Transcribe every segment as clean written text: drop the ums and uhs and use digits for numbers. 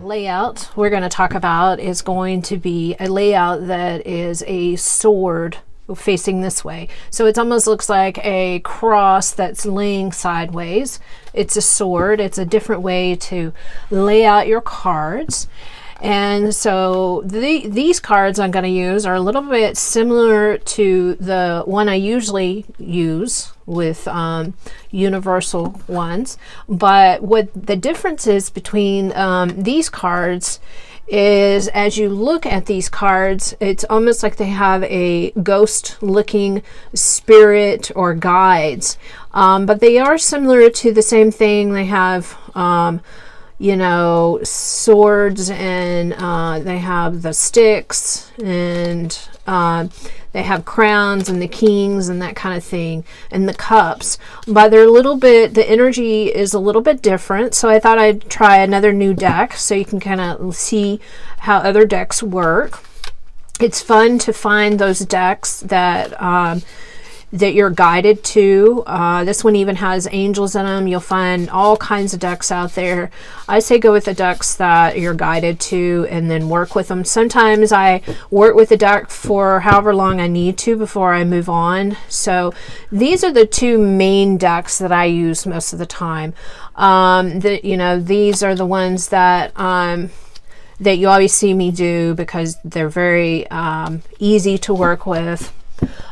layout we're going to talk about is going to be a layout that is a sword facing this way. So it almost looks like a cross that's laying sideways. It's a sword. It's a different way to lay out your cards. And so these cards I'm going to use are a little bit similar to the one I usually use with universal ones. But what the difference is between these cards is, as you look at these cards, it's almost like they have a ghost looking spirit or guides. But they are similar to the same thing. They have you know, swords, and they have the sticks, and they have crowns and the kings and that kind of thing, and the cups. But they're a little bit, the energy is a little bit different. So I thought I'd try another new deck so you can kind of see how other decks work. It's fun to find those decks that that you're guided to. This one even has angels in them. You'll find all kinds of decks out there. I say go with the decks that you're guided to and then work with them. Sometimes I work with the deck for however long I need to before I move on. So these are the two main decks that I use most of the time. You know, these are the ones that that you always see me do because they're very easy to work with.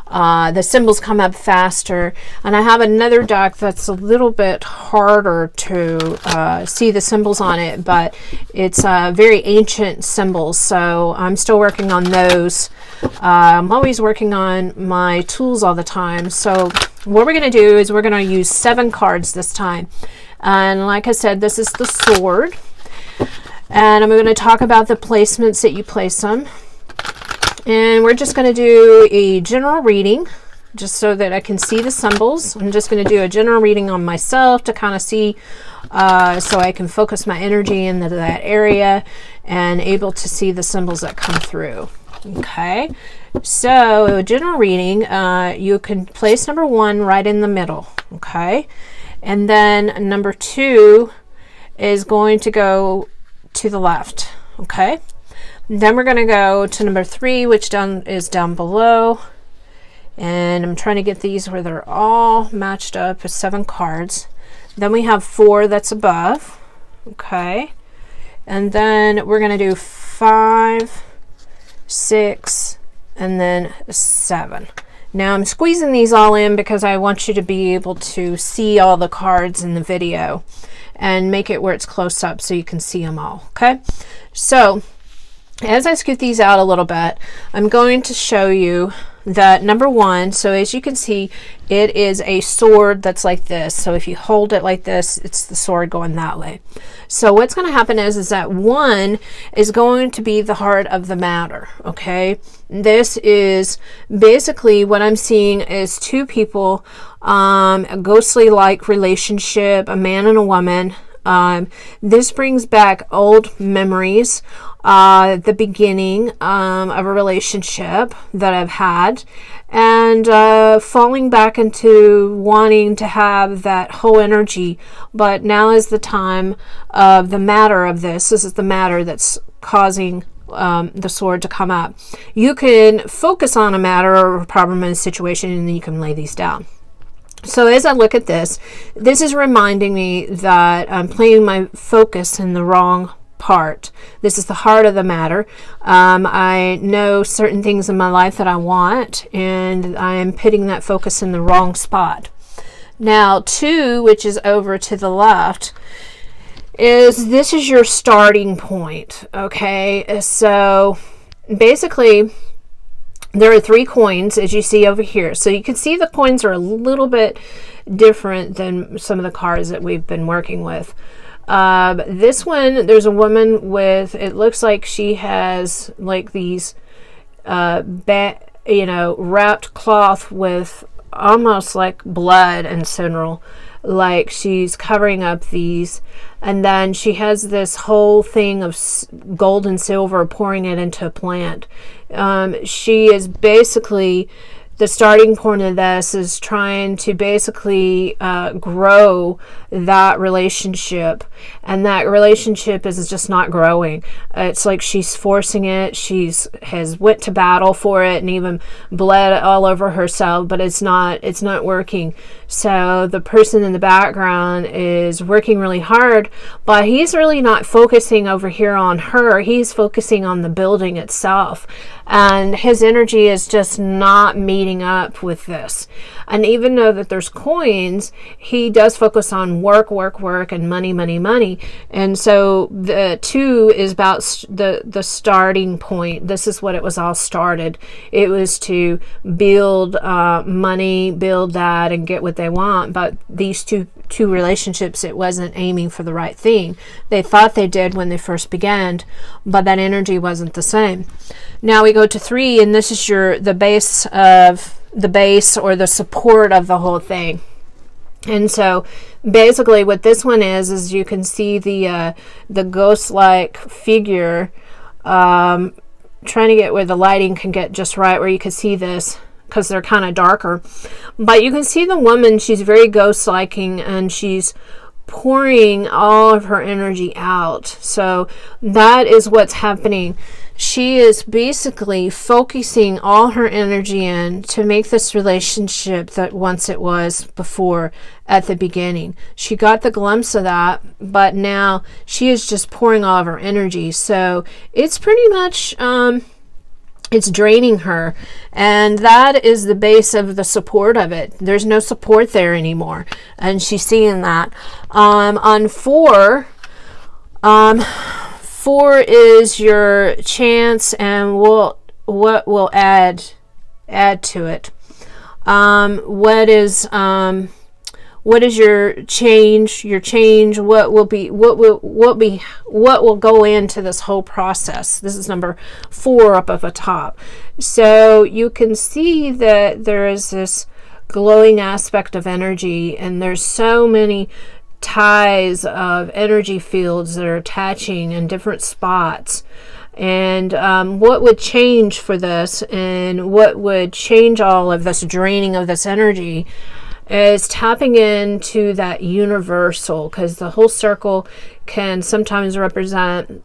The symbols come up faster, and I have another deck that's a little bit harder to see the symbols on it, but it's very ancient symbols, so I'm still working on those. I'm always working on my tools all the time. So what we're going to do is we're going to use 7 cards this time, and like I said, this is the sword, and I'm going to talk about the placements that you place them. And we're just going to do a general reading just so that I can see the symbols. I'm just going to do a general reading on myself to kind of see so I can focus my energy into that area and able to see the symbols that come through. Okay, so a general reading, you can place number 1 right in the middle. Okay, and then number 2 is going to go to the left. Okay. Then we're going to go to number 3, which is down below. And I'm trying to get these where they're all matched up with 7 cards. Then we have 4 that's above. Okay. And then we're going to do 5, 6, and then 7. Now I'm squeezing these all in because I want you to be able to see all the cards in the video and make it where it's close up so you can see them all. Okay. So as I scoot these out a little bit, I'm going to show you that number 1, so as you can see, it is a sword that's like this. So if you hold it like this, it's the sword going that way. So what's going to happen is that 1 is going to be the heart of the matter. Okay, this is basically what I'm seeing is 2 people, a ghostly like relationship, a man and a woman. This brings back old memories, the beginning of a relationship that I've had, and falling back into wanting to have that whole energy. But now is the time of the matter of this. This is the matter that's causing the sword to come up. You can focus on a matter or a problem in a situation, and then you can lay these down. So as I look at this, this is reminding me that I'm playing my focus in the wrong part. This is the heart of the matter. I know certain things in my life that I want, and I am putting that focus in the wrong spot. Now 2, which is over to the left, this is your starting point. Okay, so basically there are 3 coins, as you see over here. So you can see the coins are a little bit different than some of the cards that we've been working with. This one, there's a woman with, it looks like she has like these, wrapped cloth with almost like blood and cinnamon, like she's covering up these, and then she has this whole thing of gold and silver pouring it into a plant. She is basically the starting point of this is trying to basically grow that relationship, and that relationship is just not growing. It's like she's forcing it. Has went to battle for it and even bled all over herself, but it's not working. So the person in the background is working really hard, but he's really not focusing over here on her. He's focusing on the building itself, and his energy is just not meeting up with this. And even though that there's coins, he does focus on work, and money. And so the 2 is about the starting point. This is what it was all started. It was to build money, build that, and get what they want. But these two relationships, it wasn't aiming for the right thing. They thought they did when they first began, but that energy wasn't the same. Now we go to 3, and this is the base or the support of the whole thing. And so basically what this one is you can see the ghost-like figure, trying to get where the lighting can get just right where you can see this, because they're kind of darker. But you can see the woman, she's very ghost-liking, and she's pouring all of her energy out. So that is what's happening. She is basically focusing all her energy in to make this relationship that once it was before at the beginning. She got the glimpse of that, but now she is just pouring all of her energy. So it's pretty much it's draining her, and that is the base of the support of it. There's no support there anymore, and she's seeing that. On 4, 4 is your chance, and what will add to it. What is your change? What will go into this whole process? This is number 4 up at the top. So you can see that there is this glowing aspect of energy, and there's so many ties of energy fields that are attaching in different spots. And what would change for this, and what would change all of this draining of this energy, is tapping into that universal, because the whole circle can sometimes represent,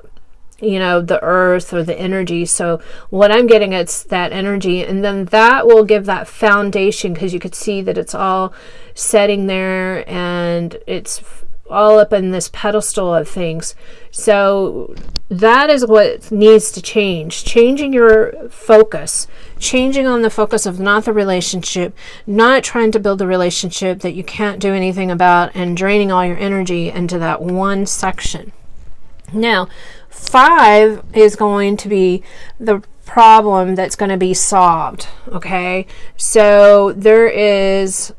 the earth or the energy. So what I'm getting, it's that energy, and then that will give that foundation, because you could see that it's all setting there, and it's all up in this pedestal of things. So that is what needs to change. Changing your focus. Changing on the focus of not the relationship, not trying to build a relationship that you can't do anything about, and draining all your energy into that one section. Now, 5 is going to be the problem that's going to be solved. Okay, so there is,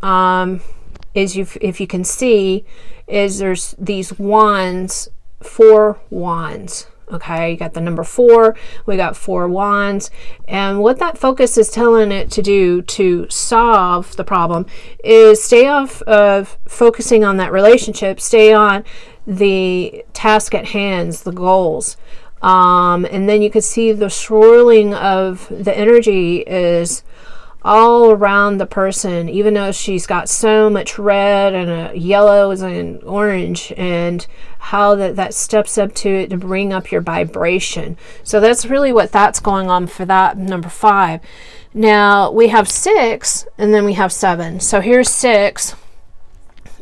if you can see, there's these wands, 4 wands. Okay, you got the number 4, we got 4 wands, and what that focus is telling it to do to solve the problem is stay off of focusing on that relationship, stay on the task at hand, the goals. And then you can see the swirling of the energy is all around the person, even though she's got so much red and yellows and orange, and how that steps up to it to bring up your vibration. So that's really what that's going on for that number 5. Now we have 6, and then we have 7. So here's 6,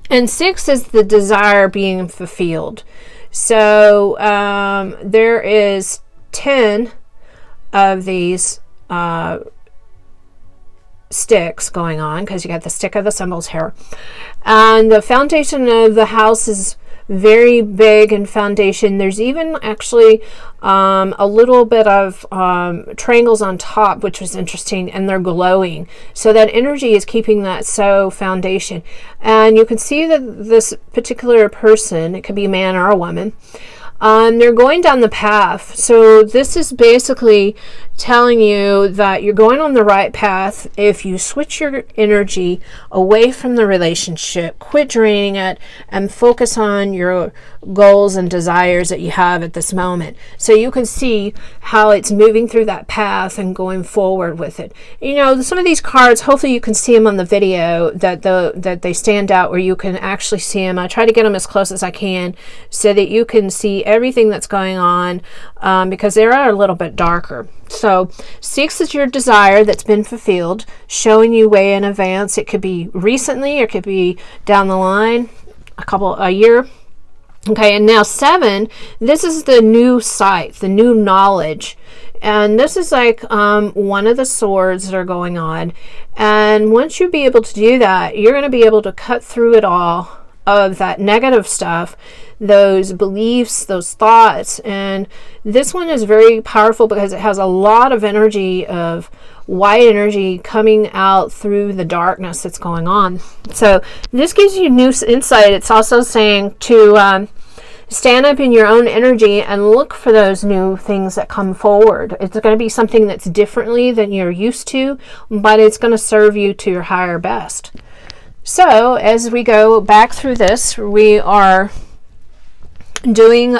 and 6 is the desire being fulfilled. So there is 10 of these sticks going on, because you got the stick of the symbols here, and the foundation of the house is very big in foundation. There's even actually a little bit of triangles on top, which was interesting, and they're glowing, so that energy is keeping that foundation. And you can see that this particular person, it could be a man or a woman, they're going down the path. So this is basically telling you that you're going on the right path if you switch your energy away from the relationship, quit draining it, and focus on your goals and desires that you have at this moment. So you can see how it's moving through that path and going forward with it. You know, some of these cards, hopefully you can see them on the video, that they stand out where you can actually see them. I try to get them as close as I can so that you can see everything that's going on, because they are a little bit darker. So 6 is your desire that's been fulfilled, showing you way in advance. It could be recently, or it could be down the line, a year. Okay, and now 7, this is the new sight, the new knowledge. And this is like one of the swords that are going on. And once you be able to do that, you're going to be able to cut through it all of that negative stuff, those beliefs, those thoughts. And this one is very powerful because it has a lot of energy, of white energy coming out through the darkness that's going on. So this gives you new insight. It's also saying to stand up in your own energy and look for those new things that come forward. It's going to be something that's differently than you're used to, but it's going to serve you to your higher best. So as we go back through this, we are doing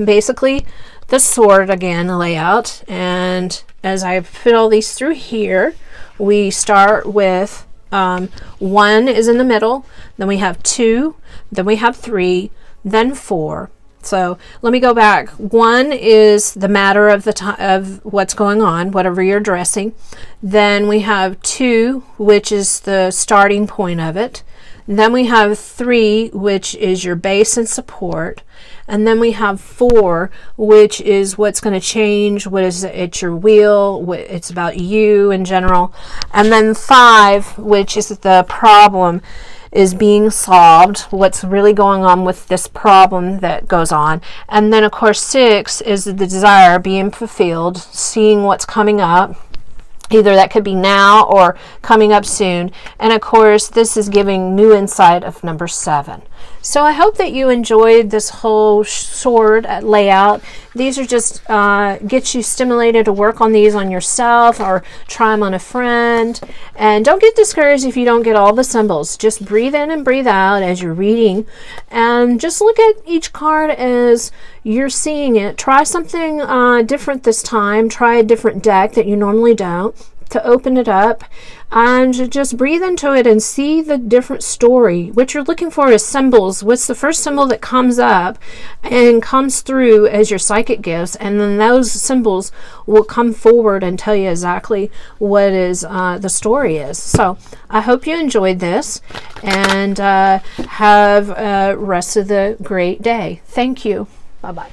basically the sword again, the layout. And as I put all these through here, we start with 1 is in the middle, then we have 2, then we have 3, then 4. So let me go back. 1 is the matter of of what's going on, whatever you're addressing. Then we have 2, which is the starting point of it. Then we have 3, which is your base and support. And then we have 4, which is what's going to change. What is it? It's your wheel. It's about you in general. And then 5, which is the problem is being solved, what's really going on with this problem that goes on. And then of course 6 is the desire being fulfilled, seeing what's coming up. Either that could be now or coming up soon. And of course, this is giving new insight of number 7. So I hope that you enjoyed this whole sword layout. These are just get you stimulated to work on these on yourself or try them on a friend. And don't get discouraged if you don't get all the symbols. Just breathe in and breathe out as you're reading. And just look at each card as you're seeing it. Try something different this time. Try a different deck that you normally don't to open it up, and just breathe into it and see the different story. What you're looking for is symbols. What's the first symbol that comes up and comes through as your psychic gifts, and then those symbols will come forward and tell you exactly what is the story is. So I hope you enjoyed this, and have a rest of the great day. Thank you. Bye-bye.